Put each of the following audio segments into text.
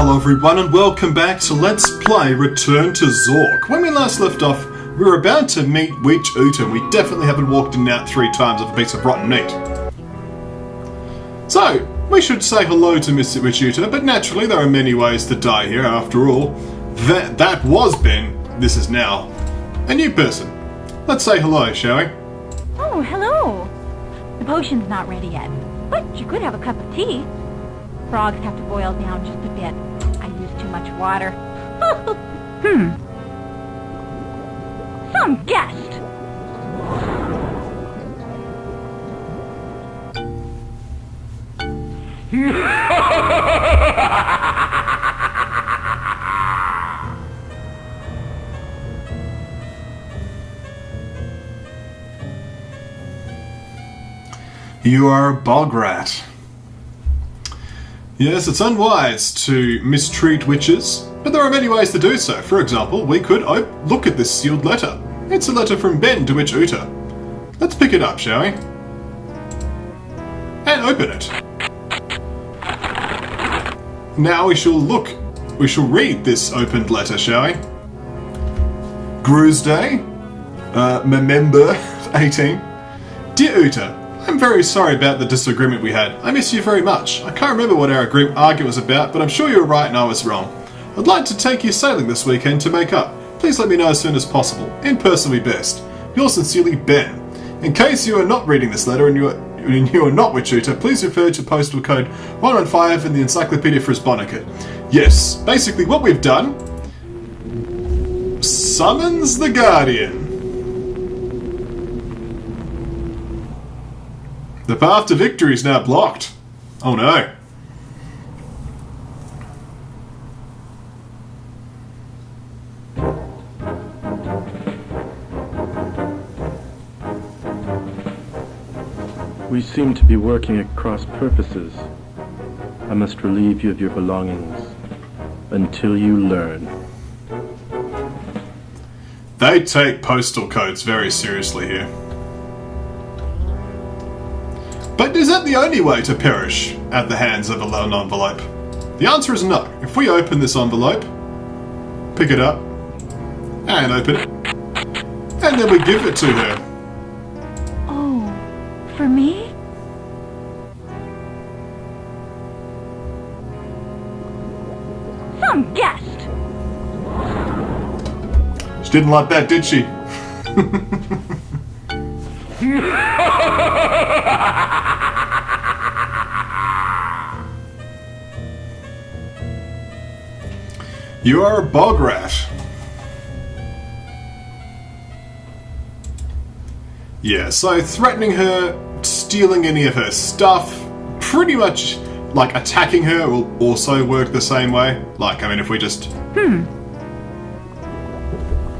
Hello everyone and welcome back to Let's Play Return to Zork. When we last left off, we were about to meet Witch Uta, and we definitely haven't walked in and out 3 times of a piece of rotten meat. So, we should say hello to Miss Witch Uta, but naturally there are many ways to die here after all. That was Ben, this is now a new person. Let's say hello, shall we? Oh, hello. The potion's not ready yet, but you could have a cup of tea. Frogs have to boil down just a bit. I use too much water. Some guest! You are a bog rat. Yes, it's unwise to mistreat witches, but there are many ways to do so. For example, we could look at this sealed letter. It's a letter from Ben to Witch Uta. Let's pick it up, shall we? And open it. Now we shall read this opened letter, shall we? Gru's Day, Member 18. Dear Uta, I'm very sorry about the disagreement we had. I miss you very much. I can't remember what our argument was about, but I'm sure you were right and I was wrong. I'd like to take you sailing this weekend to make up. Please let me know as soon as possible. In person would be best. Yours sincerely, Ben. In case you are not reading this letter and you are not Witch Uta, please refer to postal code 115 in the Encyclopedia for Hispanica. Yes, basically what we've done... summons the Guardian. The path to victory is now blocked. Oh no. We seem to be working at cross purposes. I must relieve you of your belongings until you learn. They take postal codes very seriously here. But is that the only way to perish at the hands of a lone envelope? The answer is no. If we open this envelope, pick it up, and open it, and then we give it to her. Oh, for me? Some guest! She didn't like that, did she? You are a bog rat. Yeah, so threatening her, stealing any of her stuff, pretty much like attacking her will also work the same way. Like, I mean, if we just...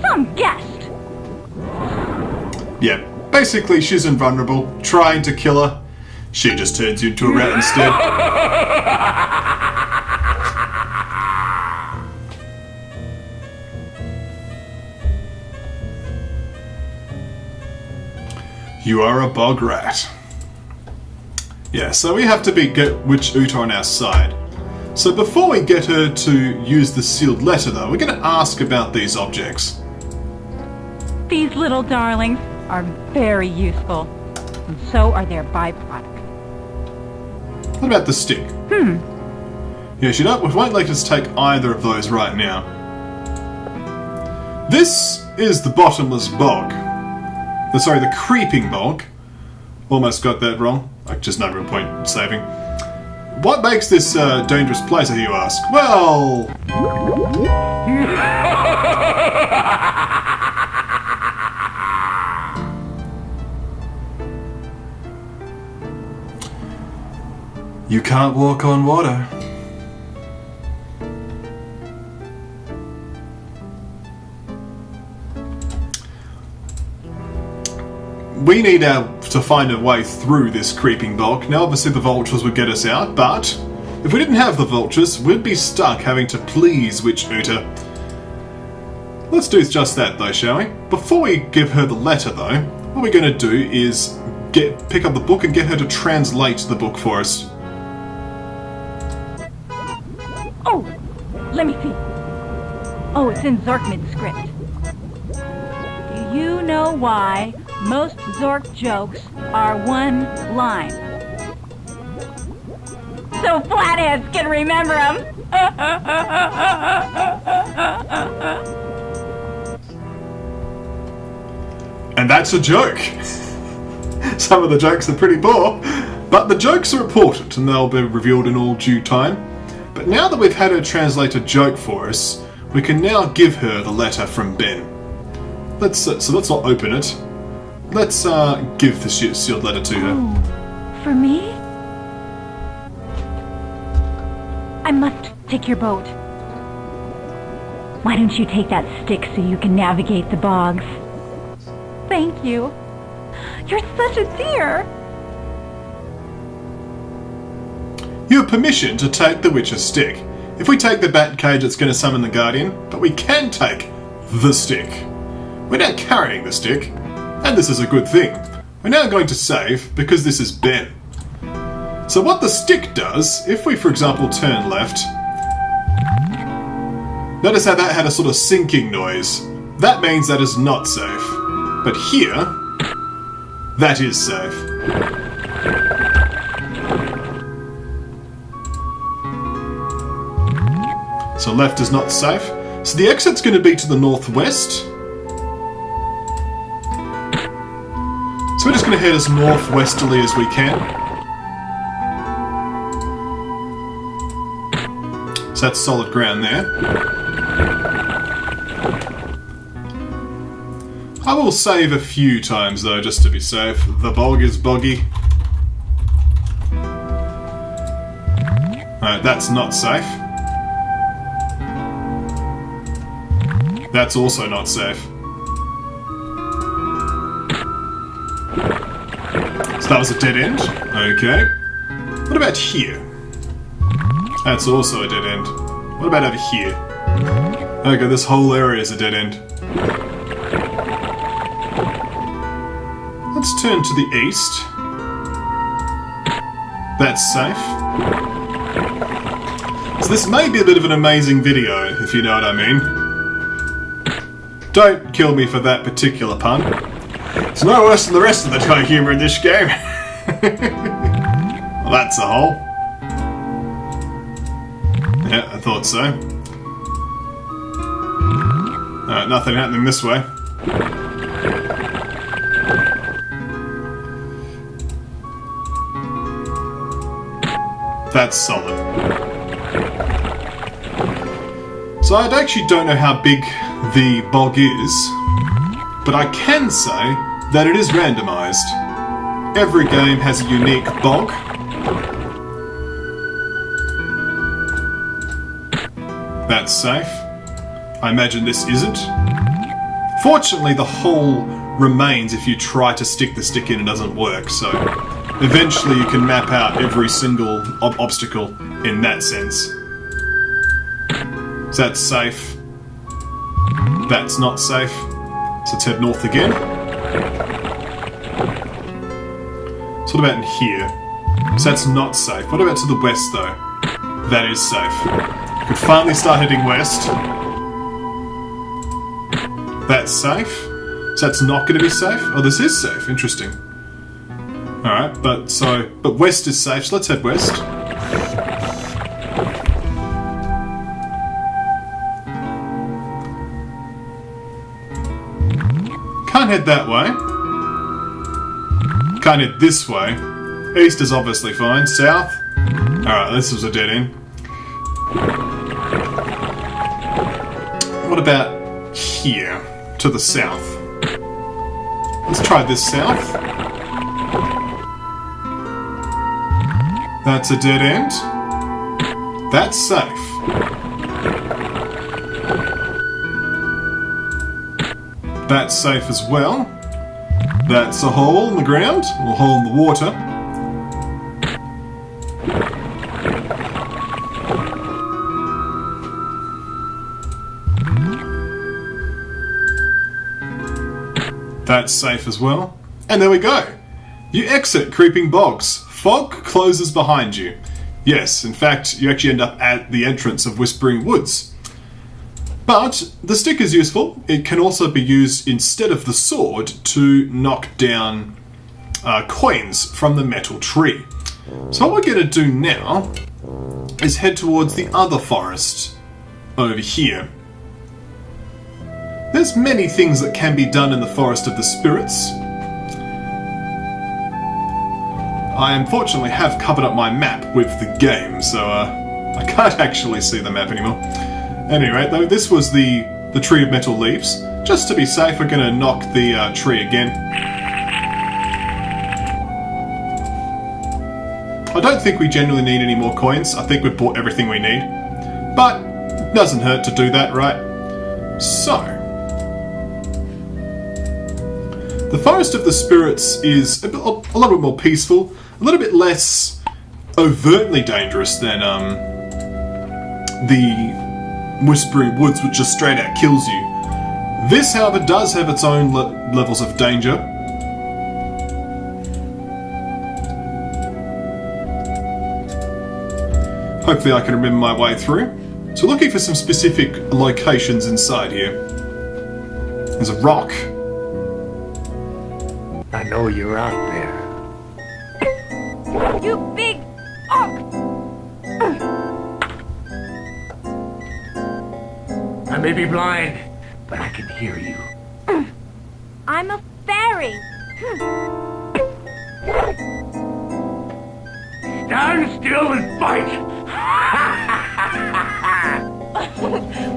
Some guest! Yeah, basically she's invulnerable, trying to kill her. She just turns you into a rat instead. You are a bog rat. Yeah, so we have to get Witch Uta on our side. So before we get her to use the sealed letter though, we're going to ask about these objects. These little darlings are very useful, and so are their byproduct. What about the stick? Yeah, we won't let us take either of those right now. This is the bottomless bog. Sorry, the creeping bog. Almost got that wrong. Like, just no real point in saving. What makes this dangerous place, you ask? Well... you can't walk on water. We need to find a way through this creeping bog. Now obviously the vultures would get us out, but if we didn't have the vultures, we'd be stuck having to please Witch Uta. Let's do just that though, shall we? Before we give her the letter though, what we're going to do is pick up the book and get her to translate the book for us. Oh, Let me see. Oh, it's in Zork mid-script. Do you know why most Zork jokes are one line? So flatheads can remember them. And that's a joke. Some of the jokes are pretty poor, but the jokes are important and they'll be revealed in all due time. But now that we've had her translate a joke for us, we can now give her the letter from Ben. Let's not open it. Let's give the sealed letter to her. Oh, for me? I must take your boat. Why don't you take that stick so you can navigate the bogs? Thank you. You're such a dear. You have permission to take the witch's stick. If we take the bat cage, it's going to summon the guardian, but we can take the stick. We're now carrying the stick, and this is a good thing. We're now going to save because this is Ben. So what the stick does, if we for example turn left, notice how that had a sort of sinking noise. That means that is not safe. But here, that is safe. So left is not safe. So the exit's going to be to the northwest. So we're just going to head as northwesterly as we can. So that's solid ground there. I will save a few times though, just to be safe. The bog is boggy. Alright, that's not safe. That's also not safe. So that was a dead end. Okay. What about here? That's also a dead end. What about over here? Okay, this whole area is a dead end. Let's turn to the east. That's safe. So this may be a bit of an amazing video, if you know what I mean. Don't kill me for that particular pun. It's no worse than the rest of the dry humour in this game. Well, that's a hole. Yeah, I thought so. Alright, nothing happening this way. That's solid. So I actually don't know how big the bog is, but I can say that it is randomised. Every game has a unique bog. That's safe. I imagine this isn't. Fortunately, the hole remains if you try to stick the stick in, it doesn't work, so eventually you can map out every single obstacle in that sense. So that's safe. That's not safe. So let's head north again. So what about in here? So that's not safe. What about to the west though? That is safe. We could finally start heading west. That's safe. So that's not going to be safe? Oh, this is safe. Interesting. Alright, but west is safe, so let's head west. Can't head that way. Can't head this way. East is obviously fine. South? Alright, this was a dead end. What about here? To the south? Let's try this south. That's a dead end. That's safe. That's safe as well. That's a hole in the ground, or a hole in the water. That's safe as well. And there we go. You exit Creeping Bogs. Fog closes behind you. Yes, in fact, you actually end up at the entrance of Whispering Woods. But the stick is useful. It can also be used instead of the sword to knock down coins from the metal tree. So what we're going to do now is head towards the other forest over here. There's many things that can be done in the Forest of the Spirits. I unfortunately have covered up my map with the game, so I can't actually see the map anymore. Anyway, though, this was the Tree of Metal Leaves. Just to be safe, we're going to knock the tree again. I don't think we generally need any more coins. I think we've bought everything we need. But it doesn't hurt to do that, right? So, the Forest of the Spirits is a little bit more peaceful, a little bit less overtly dangerous than the Whispering Woods, which just straight out kills you. This, however, does have its own levels of danger. Hopefully I can remember my way through. So looking for some specific locations inside here. There's a rock. I know you're out there. You big ox! I may be blind, but I can hear you. I'm a fairy. Stand still and fight!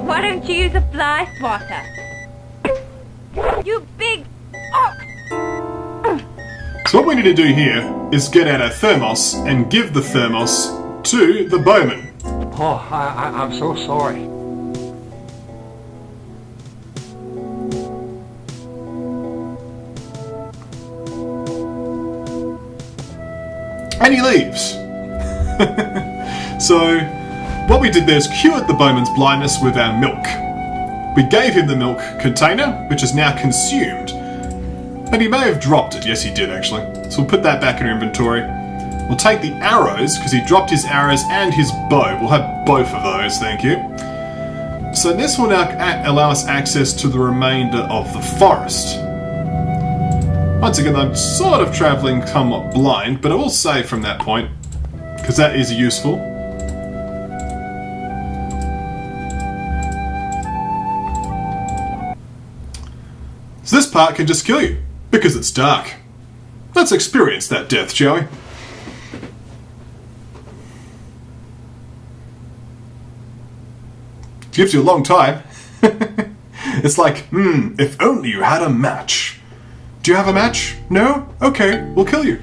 Why don't you use a fly swatter? You big ox! So what we need to do here is get out our thermos and give the thermos to the bowman. Oh, I'm so sorry. And he leaves. So, what we did there is cured the bowman's blindness with our milk. We gave him the milk container, which is now consumed. And he may have dropped it. Yes, he did, actually. So we'll put that back in our inventory. We'll take the arrows, because he dropped his arrows and his bow. We'll have both of those, thank you. So this will now allow us access to the remainder of the forest. Once again, I'm sort of travelling somewhat blind, but I will save from that point, because that is useful. So this part can just kill you, because it's dark. Let's experience that death, shall we? It gives you a long time. It's like, if only you had a match. Do you have a match? No? Okay, we'll kill you.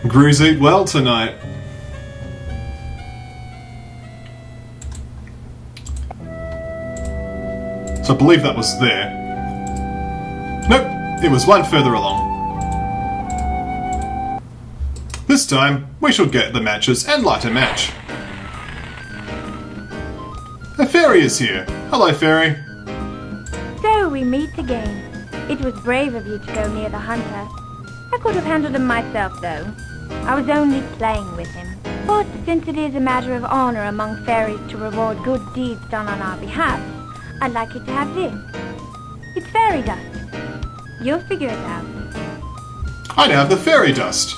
Grews eat well tonight. So I believe that was there. Nope, it was one further along. This time, we shall get the matches and light a match. A fairy is here. Hello, fairy. So we meet again. It was brave of you to go near the hunter. I could have handled him myself, though. I was only playing with him. But since it is a matter of honor among fairies to reward good deeds done on our behalf, I'd like you to have this. It's fairy dust. You'll figure it out. I now have the fairy dust.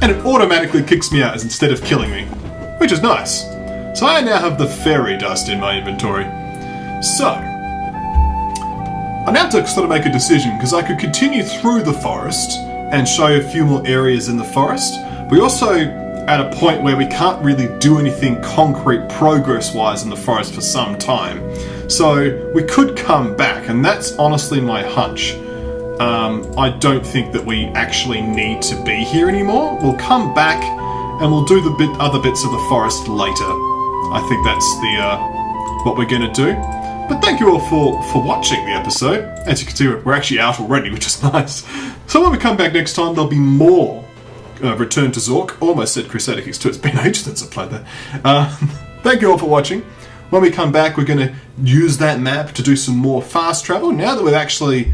And it automatically kicks me out instead of killing me. Which is nice. So I now have the fairy dust in my inventory. So, I now have to sort of make a decision, because I could continue through the forest and show you a few more areas in the forest. We're also at a point where we can't really do anything concrete progress-wise in the forest for some time. So we could come back, and that's honestly my hunch. I don't think that we actually need to be here anymore. We'll come back and we'll do the other bits of the forest later. I think that's what we're going to do. But thank you all for watching the episode. As you can see, we're actually out already, which is nice. So when we come back next time, there'll be more Return to Zork. Almost said Crusader Kings 2. It's been ages since I played that. Thank you all for watching. When we come back, we're going to use that map to do some more fast travel. Now that we've actually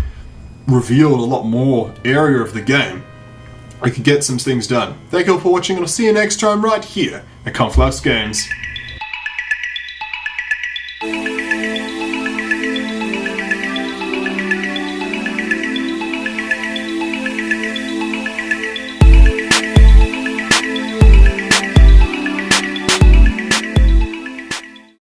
revealed a lot more area of the game, we can get some things done. Thank you all for watching, and I'll see you next time right here at KonfluxGames.